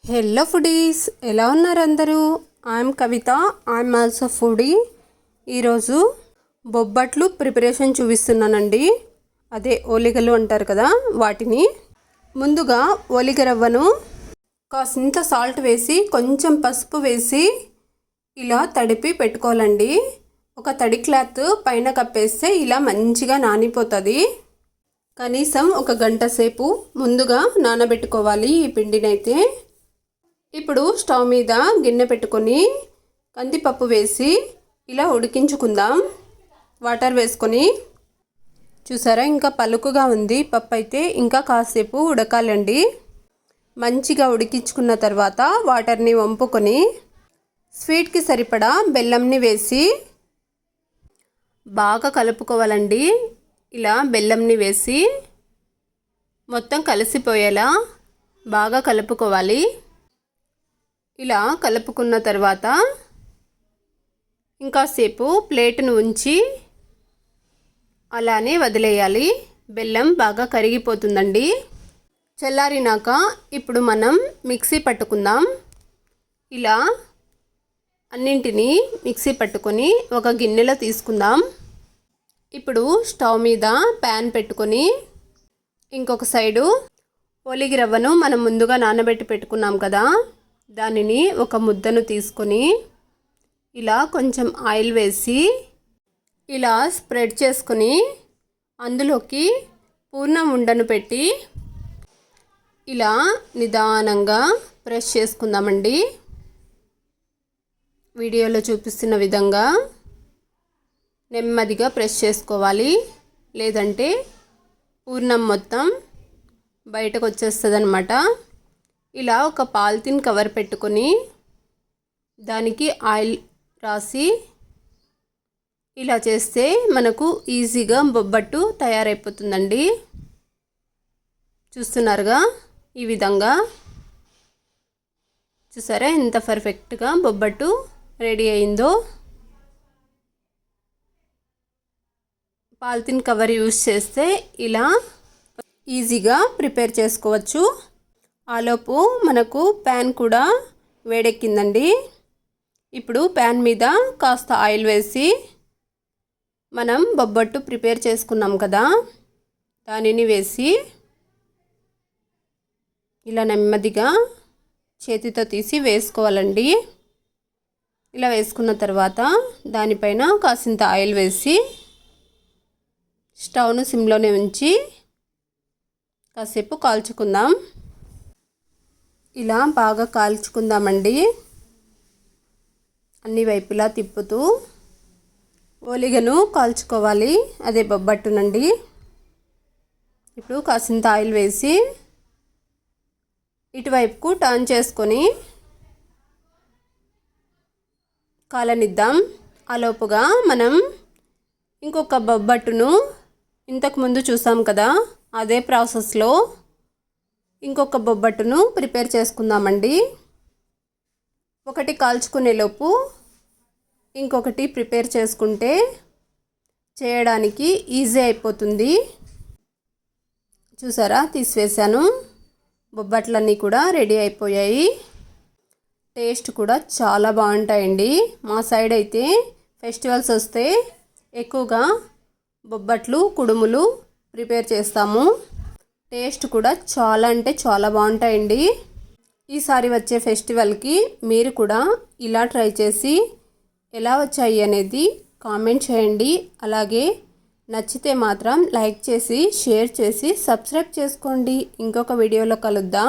Hello foodies, ఎలా ఉన్నారు అందరూ? I'm Kavitha, I'm also foodie. ఈరోజు బొబ్బట్లు ప్రిపరేషన్ చూపిస్తున్నానండి. అదే ఓలిగలు అంటారు కదా, వాటిని. ముందుగా ఓలిగ రవ్వను కాసింత సాల్ట్ వేసి కొంచెం పసుపు వేసి ఇలా తడిపి పెట్టుకోవాలండి. ఒక తడి క్లాత్ పైన కప్పేస్తే ఇలా మంచిగా నానిపోతుంది. కనీసం ఒక గంట సేపు ముందుగా నానబెట్టుకోవాలి ఈ పిండినైతే. ఇప్పుడు స్టవ్ మీద గిన్నె పెట్టుకొని కందిపప్పు వేసి ఇలా ఉడికించుకుందాం. వాటర్ వేసుకొని చూసారా, ఇంకా పలుకుగా ఉంది పప్పు అయితే. ఇంకా కాసేపు ఉడకాలండి. మంచిగా ఉడికించుకున్న తర్వాత వాటర్ని వంపుకొని స్వీట్కి సరిపడా బెల్లంని వేసి బాగా కలుపుకోవాలండి. ఇలా బెల్లంని వేసి మొత్తం కలిసిపోయేలా బాగా కలుపుకోవాలి. ఇలా కలుపుకున్న తర్వాత ఇంకాసేపు ప్లేట్ను ఉంచి అలానే వదిలేయాలి. బెల్లం బాగా కరిగిపోతుందండి. చల్లారినాక ఇప్పుడు మనం మిక్సీ పట్టుకుందాం. ఇలా అన్నింటినీ మిక్సీ పట్టుకొని ఒక గిన్నెలో తీసుకుందాం. ఇప్పుడు స్టవ్ మీద ప్యాన్ పెట్టుకొని ఇంకొక సైడు ఓలిగి రవ్వను మనం ముందుగా నానబెట్టి పెట్టుకున్నాం కదా, దానిని ఒక ముద్దను తీసుకొని ఇలా కొంచెం ఆయిల్ వేసి ఇలా స్ప్రెడ్ చేసుకొని అందులోకి పూర్ణం ఉండను పెట్టి ఇలా నిదానంగా ప్రెస్ చేసుకుందామండి. వీడియోలో చూపిస్తున్న విధంగా నెమ్మదిగా ప్రెస్ చేసుకోవాలి, లేదంటే పూర్ణం మొత్తం బయటకు వచ్చేస్తుంది అన్నమాట. ఇలా ఒక పాలిథిన్ కవర్ పెట్టుకొని దానికి ఆయిల్ రాసి ఇలా చేస్తే మనకు ఈజీగా బొబ్బట్టు తయారైపోతుందండి. చూస్తున్నారుగా, ఈ విధంగా. చూసారా ఎంత పర్ఫెక్ట్గా బొబ్బట్టు రెడీ అయిందో. పాలిథిన్ కవర్ యూస్ చేస్తే ఇలా ఈజీగా ప్రిపేర్ చేసుకోవచ్చు. ఆలోపు మనకు ప్యాన్ కూడా వేడెక్కిందండి. ఇప్పుడు ప్యాన్ మీద కాస్త ఆయిల్ వేసి మనం బొబ్బట్టు ప్రిపేర్ చేసుకున్నాం కదా, దానిని వేసి ఇలా నెమ్మదిగా చేతితో తీసి వేసుకోవాలండి. ఇలా వేసుకున్న తర్వాత దానిపైన కాసింత ఆయిల్ వేసి స్టవ్ను సిమ్లోనే ఉంచి కాసేపు కాల్చుకుందాం. ఇలా బాగా కాల్చుకుందామండి. అన్ని వైపులా తిప్పుతూ ఓలిగను కాల్చుకోవాలి, అదే బొబ్బట్టునండి. ఇప్పుడు కాసింత ఆయిల్ వేసి ఇటువైపుకు టర్న్ చేసుకొని కాలనిద్దాం. ఆలోపుగా మనం ఇంకొక బొబ్బట్టును ఇంతకుముందు చూసాం కదా, అదే ప్రాసెస్లో ఇంకొక బొబ్బట్టును ప్రిపేర్ చేసుకుందామండి. ఒకటి కాల్చుకునేలోపు ఇంకొకటి ప్రిపేర్ చేసుకుంటే చేయడానికి ఈజీ అయిపోతుంది. చూసారా, తీసివేసాను. బొబ్బట్లన్నీ కూడా రెడీ అయిపోయాయి. టేస్ట్ కూడా చాలా బాగుంటాయండి. మా సైడ్ అయితే ఫెస్టివల్స్ వస్తే ఎక్కువగా బొబ్బట్లు, కుడుములు ప్రిపేర్ చేస్తాము. టేస్ట్ కూడా చాలా అంటే చాలా బాగుంటాయండి. ఈసారి వచ్చే ఫెస్టివల్కి మీరు కూడా ఇలా ట్రై చేసి ఎలా వచ్చాయి అనేది కామెంట్ చేయండి. అలాగే నచ్చితే మాత్రం లైక్ చేసి, షేర్ చేసి, సబ్స్క్రైబ్ చేసుకోండి. ఇంకొక వీడియోలో కలుద్దాం.